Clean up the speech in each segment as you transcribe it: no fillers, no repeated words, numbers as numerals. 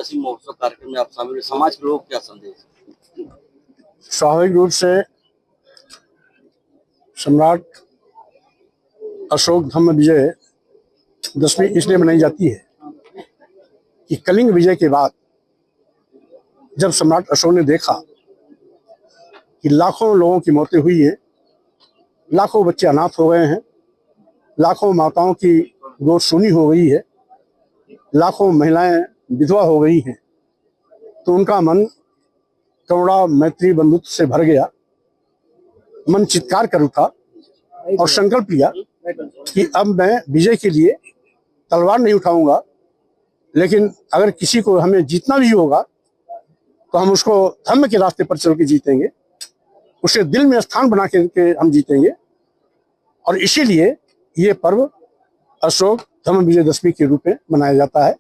विजयदशमी महोत्सव कार्यक्रम में आप शामिल हुए, समाज के लोग क्या संदेश? स्वाभाविक रूप से सम्राट अशोक धम्म विजय दशमी इसलिए मनाई जाती है कि कलिंग विजय के बाद जब सम्राट अशोक ने देखा कि लाखों लोगों की मौतें हुई हैं, लाखों बच्चे अनाथ हो गए हैं, लाखों माताओं की गोद सूनी हो गई है, लाखों महिलाएं विधवा हो गई हैं, तो उनका मन करुणा मैत्री बंधुत्व से भर गया। मन चित्कार कर उठा और संकल्प लिया कि अब मैं विजय के लिए तलवार नहीं उठाऊंगा, लेकिन अगर किसी को हमें जीतना भी होगा तो हम उसको धर्म के रास्ते पर चल के जीतेंगे, उसे दिल में स्थान बना के हम जीतेंगे। और इसीलिए ये पर्व अशोक धम्म विजयदशमी के रूप में मनाया जाता है,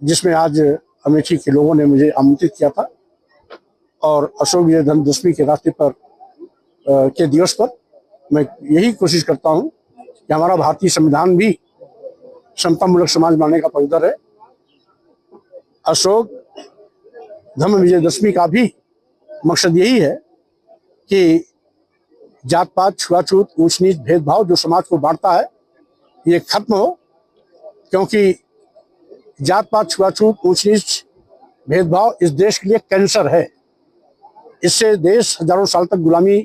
जिसमें आज अमेठी के लोगों ने मुझे आमंत्रित किया था। और अशोक विजयदशमी के रास्ते पर के दिवस पर मैं यही कोशिश करता हूं कि हमारा भारतीय संविधान भी समतामूलक समाज बनाने का पक्षधर है। अशोक धम्म विजयदशमी का भी मकसद यही है कि जात पात, छुआछूत, ऊंच नीच, भेदभाव जो समाज को बांटता है ये खत्म हो, क्योंकि जात पात, छुआछूत, ऊंच नीच, भेदभाव इस देश के लिए कैंसर है। इससे देश हजारों साल तक गुलामी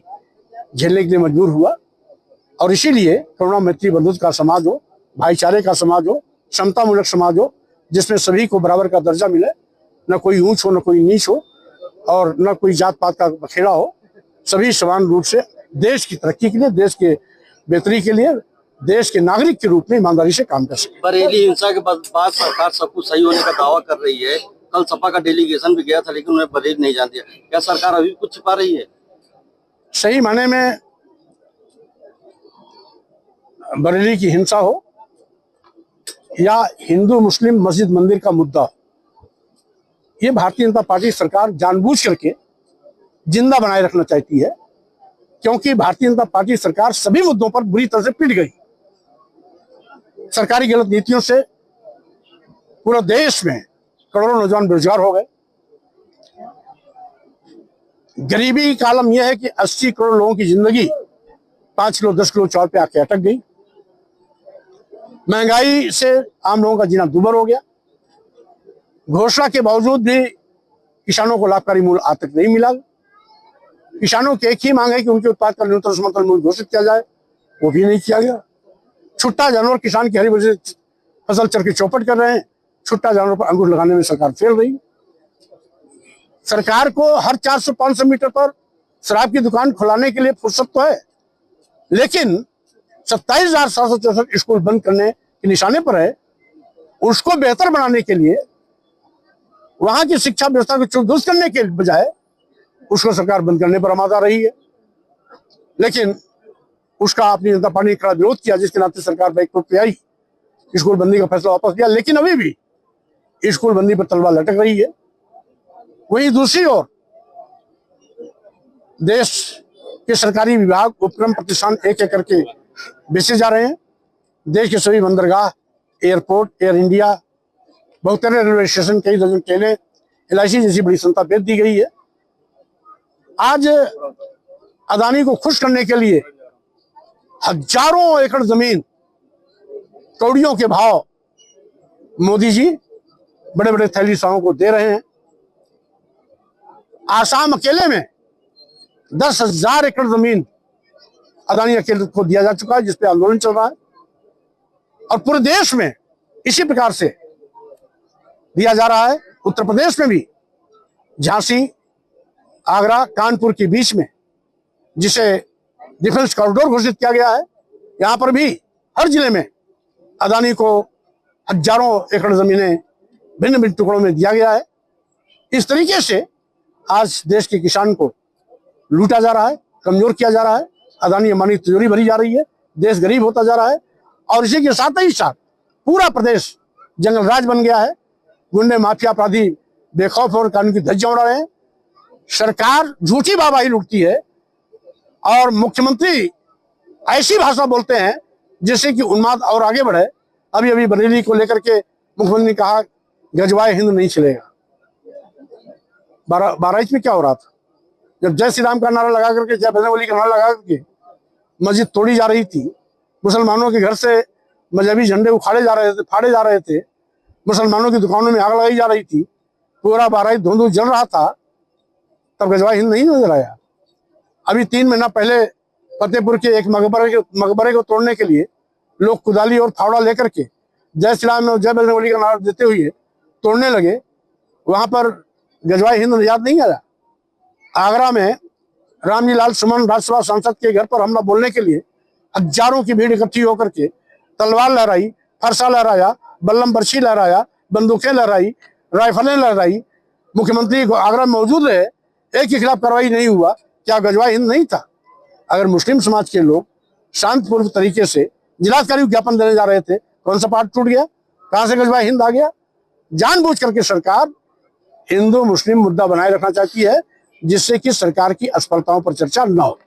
झेलने के लिए मजबूर हुआ। और इसीलिए करुणा मैत्री बंधुत्व का समाज हो, भाईचारे का समाज हो, समतामूलक समाज हो, जिसमें सभी को बराबर का दर्जा मिले, न कोई ऊंच हो न कोई नीच हो और न कोई जात पात का बखेड़ा हो, सभी समान रूप से देश की तरक्की के लिए, देश के बेहतरी के लिए, देश के नागरिक के रूप में ईमानदारी से काम कर सके। बरेली हिंसा के बाद सरकार सब कुछ सही होने का दावा कर रही है। कल सपा का डेलीगेशन भी गया था, लेकिन उन्हें बरेली नहीं जान दिया। क्या सरकार अभी कुछ छिपा रही है? सही माने में बरेली की हिंसा हो या हिंदू मुस्लिम मस्जिद मंदिर का मुद्दा, ये भारतीय जनता पार्टी सरकार जानबूझ करके जिंदा बनाए रखना चाहती है, क्योंकि भारतीय जनता पार्टी सरकार सभी मुद्दों पर बुरी तरह से पिट गई। सरकारी गलत नीतियों से पूरे देश में करोड़ों नौजवान बेरोजगार हो गए। गरीबी का आलम यह है कि 80 करोड़ लोगों की जिंदगी 5 किलो 10 किलो चावल पे आके अटक गई। महंगाई से आम लोगों का जीना दूभर हो गया। घोषणा के बावजूद भी किसानों को लाभकारी मूल्य आज तक नहीं मिला। किसानों की एक ही मांग है कि उनके उत्पाद का न्यूनतम समर्थन मूल्य घोषित किया जाए, वो भी नहीं किया गया। छुट्टा जानवर किसान की हरी भरी फसल चर के चौपट कर रहे हैं। छुट्टा जानवर पर अंकुश लगाने में सरकार फेल रही। सरकार को हर 400-500 मीटर पर शराब की दुकान खुलाने के लिए फुर्सत तो है, लेकिन 27,764 स्कूल बंद करने के निशाने पर है। उसको बेहतर बनाने के लिए, वहां की शिक्षा व्यवस्था को चुप-दुरुस्त करने के बजाय उसको सरकार बंद करने पर आमादा रही है। लेकिन उसका अपनी जनता पार्टी ने कड़ा विरोध किया, जिसके नाते सरकार बैकफुट पे आई, स्कूल बंदी का फैसला वापस लिया। लेकिन अभी भी स्कूल बंदी पर तलवार लटक रही है। वहीं दूसरी ओर देश के सरकारी विभाग, उपक्रम, प्रतिष्ठान एक एक करके बेचे जा रहे हैं। देश के सभी बंदरगाह, एयरपोर्ट, एयर इंडिया, बहुतरे रेलवे स्टेशन, कई दर्जन ट्रेनें, LIC जैसी बड़ी संस्था बेच दी गई है। आज अदानी को खुश करने के लिए हजारों एकड़ जमीन कौड़ियों के भाव मोदी जी बड़े बड़े थैलीसाओं को दे रहे हैं। आसाम अकेले में 10,000 एकड़ जमीन अदानी अकेले को दिया जा चुका है, जिसपे आंदोलन चल रहा है। और पूरे देश में इसी प्रकार से दिया जा रहा है। उत्तर प्रदेश में भी झांसी, आगरा, कानपुर के बीच में जिसे डिफेंस कॉरिडोर घोषित किया गया है, यहाँ पर भी हर जिले में अदानी को हजारों एकड़ जमीनें भिन्न भिन्न टुकड़ों में दिया गया है। इस तरीके से आज देश के किसान को लूटा जा रहा है, कमजोर किया जा रहा है। अदानी अंबानी तिजोरी भरी जा रही है, देश गरीब होता जा रहा है। और इसी के साथ ही साथ पूरा प्रदेश जंगल राज बन गया है। गुंडे, माफिया, अपराधी बेखौफ और कानून की धज्जियां उड़ा रहे हैं। सरकार झूठी वाहवाही लूटती है और मुख्यमंत्री ऐसी भाषा बोलते हैं जिससे कि उन्माद और आगे बढ़े। अभी अभी बरेली को लेकर के मुख्यमंत्री ने कहा गजवाए हिंद नहीं चलेगा। बाराइच में क्या हो रहा था? जब जय श्री राम का नारा लगा करके, जय बजरंगबली का नारा लगा करके मस्जिद तोड़ी जा रही थी, मुसलमानों के घर से मजहबी झंडे उखाड़े जा रहे थे, फाड़े जा रहे थे, मुसलमानों की दुकानों में आग लगाई जा रही थी, पूरा बाराइच धुंध जल रहा था, तब गजवाए हिंद नहीं नजर आया। अभी 3 महीना पहले फतेहपुर के एक मकबरे को तोड़ने के लिए लोग कुदाली और फावड़ा लेकर के जय श्री राम और जय बजरंगबली का नारा देते हुए तोड़ने लगे, वहां पर गजवाए हिंद याद नहीं आया। आगरा में रामजी लाल सुमन राज्यसभा सांसद के घर पर हमला बोलने के लिए हजारों की भीड़ इकट्ठी होकर के तलवार लहराई, फरसा लहराया, बल्लम बर्छी लहराया, बंदूकें लहराई, राइफलें लहराई। मुख्यमंत्री आगरा में मौजूद रहे, एक के खिलाफ कार्रवाई नहीं हुआ। क्या गजवाए हिंद नहीं था? अगर मुस्लिम समाज के लोग शांतिपूर्वक तरीके से जिलाधिकारी को ज्ञापन देने जा रहे थे, कौन सा पार्ट टूट गया? कहां से गजवाए हिंद आ गया? जानबूझ करके सरकार हिंदू मुस्लिम मुद्दा बनाए रखना चाहती है, जिससे कि सरकार की असफलताओं पर चर्चा न हो।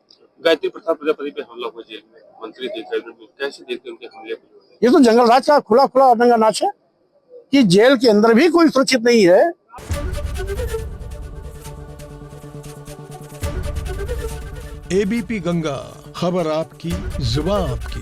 गायत्री प्रसाद प्रजापति पे हमला हुआ जेल में, मंत्री कैसे देखते उनके हमले को? ये तो जंगल राज का खुला नंगा नाच है कि जेल के अंदर भी कोई सुरक्षित नहीं है। एबीपी गंगा, खबर आपकी, जुबान आपकी।